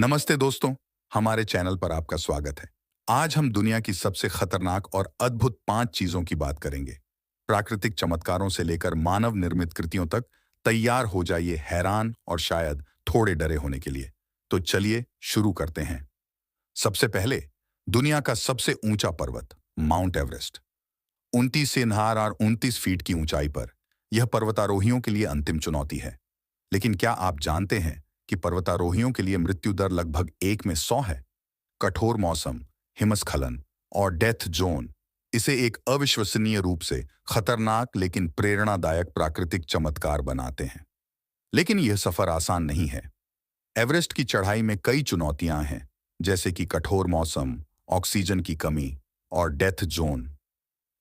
नमस्ते दोस्तों, हमारे चैनल पर आपका स्वागत है। आज हम दुनिया की सबसे खतरनाक और अद्भुत 5 चीजों की बात करेंगे। प्राकृतिक चमत्कारों से लेकर मानव निर्मित कृतियों तक तैयार हो जाइए हैरान और शायद थोड़े डरे होने के लिए। तो चलिए शुरू करते हैं। सबसे पहले, दुनिया का सबसे ऊंचा पर्वत माउंट एवरेस्ट। 29 फीट की ऊंचाई पर यह पर्वतारोहियों के लिए अंतिम चुनौती है। लेकिन क्या आप जानते हैं कि पर्वतारोहियों के लिए मृत्यु दर लगभग 1 में 100 है? कठोर मौसम, हिमस्खलन और डेथ जोन इसे एक अविश्वसनीय रूप से खतरनाक लेकिन प्रेरणादायक प्राकृतिक चमत्कार बनाते हैं। लेकिन यह सफर आसान नहीं है। एवरेस्ट की चढ़ाई में कई चुनौतियां हैं, जैसे कि कठोर मौसम, ऑक्सीजन की कमी और डेथ जोन।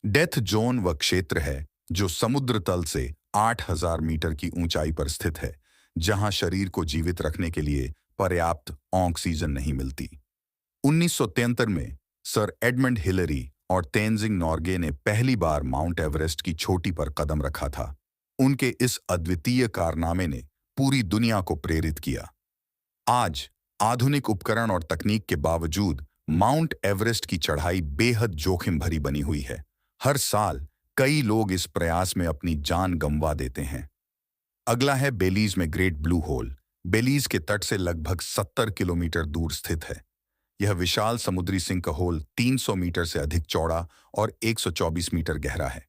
डेथ जोन वह क्षेत्र है जो समुद्र तल से 8,000 मीटर की ऊंचाई पर स्थित है, जहां शरीर को जीवित रखने के लिए पर्याप्त ऑक्सीजन नहीं मिलती। 1973 में सर एडमंड हिलरी और तेनजिंग नोर्गे ने पहली बार माउंट एवरेस्ट की चोटी पर कदम रखा था। उनके इस अद्वितीय कारनामे ने पूरी दुनिया को प्रेरित किया। आज आधुनिक उपकरण और तकनीक के बावजूद माउंट एवरेस्ट की चढ़ाई बेहद जोखिम भरी बनी हुई है। हर साल कई लोग इस प्रयास में अपनी जान गंवा देते हैं। अगला है बेलीज में ग्रेट ब्लू होल। बेलीज के तट से लगभग 70 किलोमीटर दूर स्थित है। यह विशाल समुद्री सिंक होल 300 मीटर से अधिक चौड़ा और 124 मीटर गहरा है।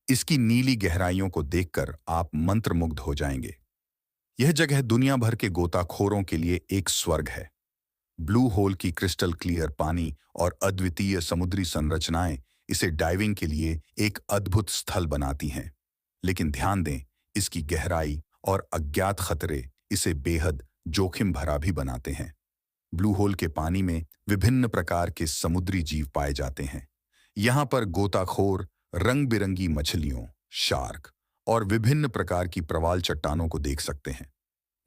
इसकी नीली गहराइयों को देखकर आप मंत्रमुग्ध हो जाएंगे। यह जगह दुनिया भर के गोताखोरों के लिए एक स्वर्ग है। ब्लू होल की क्रिस्टल क्लियर पानी और अद्वितीय समुद्री संरचनाएं इसे डाइविंग के लिए एक अद्भुत स्थल बनाती हैं। लेकिन ध्यान दें, इसकी गहराई और अज्ञात खतरे इसे बेहद जोखिम भरा भी बनाते हैं। ब्लू होल के पानी में विभिन्न प्रकार के समुद्री जीव पाए जाते हैं। यहाँ पर गोताखोर रंग बिरंगी मछलियों, शार्क और विभिन्न प्रकार की प्रवाल चट्टानों को देख सकते हैं।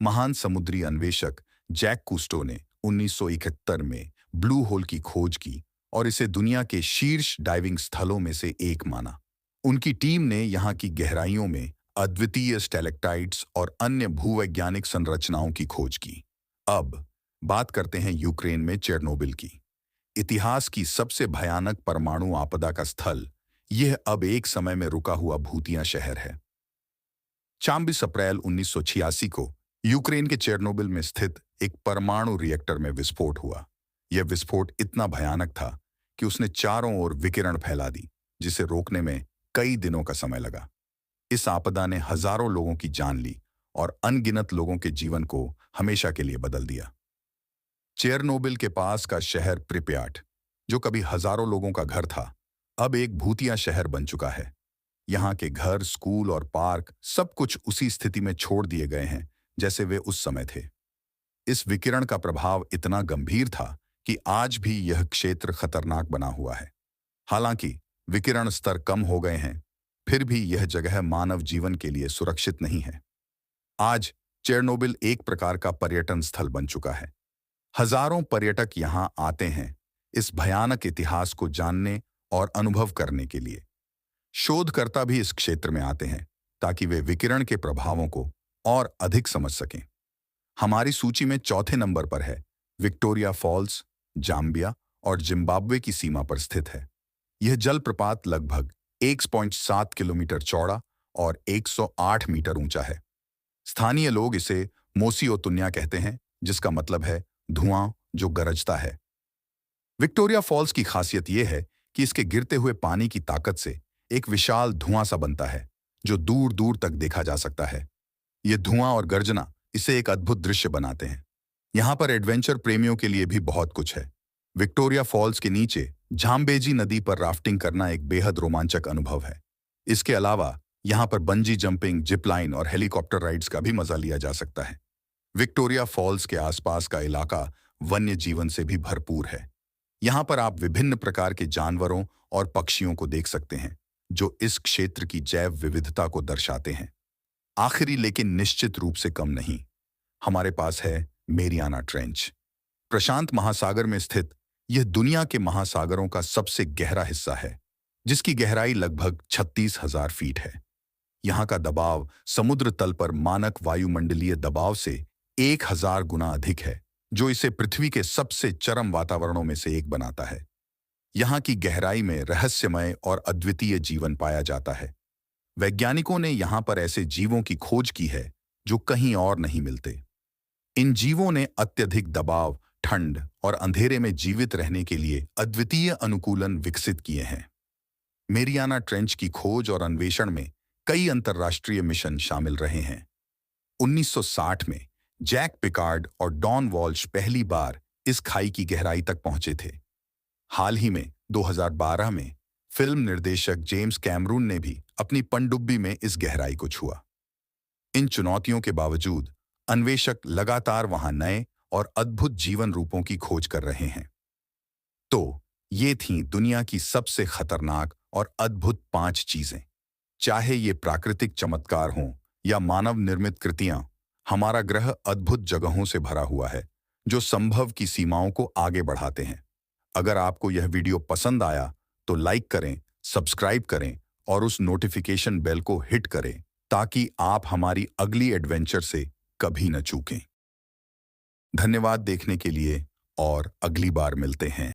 महान समुद्री अन्वेषक जैक कुस्टो ने 1971 में ब्लू होल की खोज की और इसे दुनिया के शीर्ष डाइविंग स्थलों में से एक माना। उनकी टीम ने यहाँ की गहराइयों में अद्वितीय स्टैलेक्टाइट्स और अन्य भूवैज्ञानिक संरचनाओं की खोज की। अब बात करते हैं यूक्रेन में चेरनोबिल की। इतिहास की सबसे भयानक परमाणु आपदा का स्थल यह अब एक समय में रुका हुआ भूतिया शहर है। 24 अप्रैल 1986 को यूक्रेन के चेरनोबिल में स्थित एक परमाणु रिएक्टर में विस्फोट हुआ। यह विस्फोट इतना भयानक था कि उसने चारों ओर विकिरण फैला दी, जिसे रोकने में कई दिनों का समय लगा। इस आपदा ने हजारों लोगों की जान ली और अनगिनत लोगों के जीवन को हमेशा के लिए बदल दिया। चेरनोबिल के पास का शहर प्रिप्याट, जो कभी हजारों लोगों का घर था, अब एक भूतिया शहर बन चुका है। यहाँ के घर, स्कूल और पार्क सब कुछ उसी स्थिति में छोड़ दिए गए हैं जैसे वे उस समय थे। इस विकिरण का प्रभाव इतना गंभीर था कि आज भी यह क्षेत्र खतरनाक बना हुआ है। हालांकि विकिरण स्तर कम हो गए हैं, फिर भी यह जगह मानव जीवन के लिए सुरक्षित नहीं है। आज चेरनोबिल एक प्रकार का पर्यटन स्थल बन चुका है। हजारों पर्यटक यहां आते हैं इस भयानक इतिहास को जानने और अनुभव करने के लिए। शोधकर्ता भी इस क्षेत्र में आते हैं ताकि वे विकिरण के प्रभावों को और अधिक समझ सकें। हमारी सूची में चौथे नंबर पर है विक्टोरिया फॉल्स। जाम्बिया और जिम्बाब्वे की सीमा पर स्थित है। यह जलप्रपात लगभग 1.7 किलोमीटर चौड़ा और 108 मीटर ऊंचा है। स्थानीय लोग इसे मोसिओतुन्या कहते हैं, जिसका मतलब है धुआं जो गरजता है। विक्टोरिया फॉल्स की खासियत यह है कि इसके गिरते हुए पानी की ताकत से एक विशाल धुआं सा बनता है, जो दूर दूर तक देखा जा सकता है। यह धुआं और गर्जना इसे एक अद्भुत दृश्य बनाते हैं। यहाँ पर एडवेंचर प्रेमियों के लिए भी बहुत कुछ है। विक्टोरिया फॉल्स के नीचे झाम्बेजी नदी पर राफ्टिंग करना एक बेहद रोमांचक अनुभव है। इसके अलावा यहाँ पर बंजी जंपिंग, जिप लाइन और हेलीकॉप्टर राइड्स का भी मजा लिया जा सकता है। विक्टोरिया फॉल्स के आसपास का इलाका वन्य जीवन से भी भरपूर है। यहाँ पर आप विभिन्न प्रकार के जानवरों और पक्षियों को देख सकते हैं, जो इस क्षेत्र की जैव विविधता को दर्शाते हैं। आखिरी लेकिन निश्चित रूप से कम नहीं, हमारे पास है मेरियाना ट्रेंच। प्रशांत महासागर में स्थित यह दुनिया के महासागरों का सबसे गहरा हिस्सा है, जिसकी गहराई लगभग 36,000 फीट है। यहाँ का दबाव समुद्र तल पर मानक वायुमंडलीय दबाव से 1,000 गुना अधिक है, जो इसे पृथ्वी के सबसे चरम वातावरणों में से एक बनाता है। यहाँ की गहराई में रहस्यमय और अद्वितीय जीवन पाया जाता है। वैज्ञानिकों ने यहाँ पर ऐसे जीवों की खोज की है जो कहीं और नहीं मिलते। इन जीवों ने अत्यधिक दबाव, ठंड और अंधेरे में जीवित रहने के लिए अद्वितीय अनुकूलन विकसित किए हैं। मेरियाना ट्रेंच की खोज और अन्वेषण में कई अंतर्राष्ट्रीय मिशन शामिल रहे हैं। 1960 में जैक पिकार्ड और डॉन वॉल्श पहली बार इस खाई की गहराई तक पहुंचे थे। हाल ही में 2012 में फिल्म निर्देशक जेम्स कैमरून ने भी अपनी पनडुब्बी में इस गहराई को छुआ। इन चुनौतियों के बावजूद अन्वेषक लगातार वहां नए और अद्भुत जीवन रूपों की खोज कर रहे हैं। तो ये थीं दुनिया की सबसे खतरनाक और अद्भुत 5 चीजें। चाहे ये प्राकृतिक चमत्कार हों या मानव निर्मित कृतियां, हमारा ग्रह अद्भुत जगहों से भरा हुआ है जो संभव की सीमाओं को आगे बढ़ाते हैं। अगर आपको यह वीडियो पसंद आया तो लाइक करें, सब्सक्राइब करें और उस नोटिफिकेशन बेल को हिट करें ताकि आप हमारी अगली एडवेंचर से कभी न चूकें। धन्यवाद देखने के लिए और अगली बार मिलते हैं।